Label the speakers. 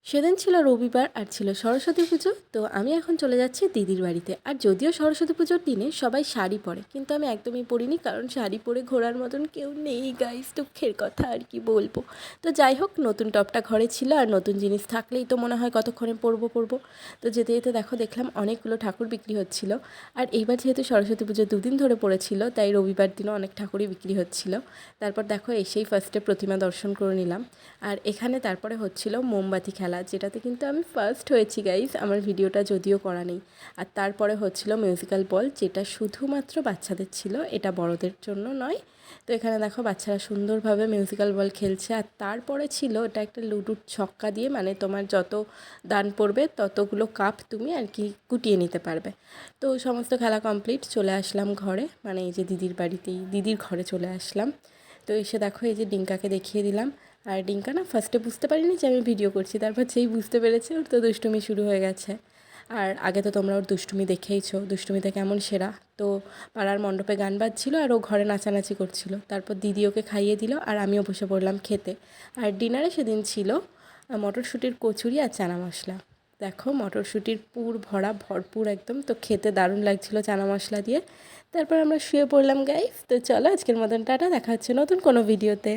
Speaker 1: সেদিন ছিল রবিবার আর ছিল সরস্বতী পুজো। তো আমি এখন চলে যাচ্ছি দিদির বাড়িতে। আর যদিও সরস্বতী পুজোর দিনে সবাই শাড়ি পরে, কিন্তু আমি একদমই পরিনি, কারণ শাড়ি পরে ঘোরার মতন কেউ নেই গাইস, দুঃখের কথা আর কি বলবো। তো যাই হোক, নতুন টপটা ঘরে ছিল, আর নতুন জিনিস থাকলেই তো মনে হয় কতক্ষণে পরবো। তো যেতে যেতে দেখলাম অনেকগুলো ঠাকুর বিক্রি হচ্ছিল। আর এইবার যেহেতু সরস্বতী পুজো দুদিন ধরে পড়েছিল, তাই রবিবার দিনও অনেক ঠাকুরই বিক্রি হচ্ছিল। তারপর এসেই ফার্স্টে প্রতিমা দর্শন করে নিলাম। আর এখানে তারপরে হচ্ছিল মোমবাতি খেলা, যেটাতে কিন্তু আমি ফার্স্ট হয়েছি গাইস, আমার ভিডিওটা যদিও করা নেই। আর তারপরে হচ্ছিল মিউজিক্যাল বল, যেটা শুধুমাত্র বাচ্চাদের ছিল, এটা বড়দের জন্য নয়। তো এখানে বাচ্চারা সুন্দরভাবে মিউজিক্যাল বল খেলছে। আর তারপরে ছিল এটা একটা লুডুর ছক্কা দিয়ে, মানে তোমার যত দান পড়বে ততগুলো কাপ তুমি আর কি কুটিয়ে নিতে পারবে। তো সমস্ত খেলা কমপ্লিট, চলে আসলাম ঘরে, মানে এই যে দিদির ঘরে চলে আসলাম। তো এসে এই যে ডিঙ্কাকে দেখিয়ে দিলাম। আর ডিঙ্কা না ফার্স্টে বুঝতে পারিনি যে আমি ভিডিও করছি, তারপর যেই বুঝতে পেরেছে ওর তো দুষ্টুমি শুরু হয়ে গেছে। আর আগে তো তোমরা ওর দুষ্টুমি দেখেইছো, দুষ্টুমিতে কেমন সেরা। তো পাড়ার মণ্ডপে গান বাজছিল আর ও ঘরে নাচানাচি করছিল। তারপর দিদি ওকে খাইয়ে দিল আর আমিও বসে পড়লাম খেতে। আর ডিনারে সেদিন ছিল মটরশুঁটির কচুরি আর চানা মশলা। মটরশুঁটির ভরপুর একদম, তো খেতে দারুণ লাগছিল চানা মশলা দিয়ে। তারপর আমরা শুয়ে পড়লাম গাইস। তো চলো, আজকের মতন টাটা, দেখা হচ্ছে নতুন কোনো ভিডিওতে।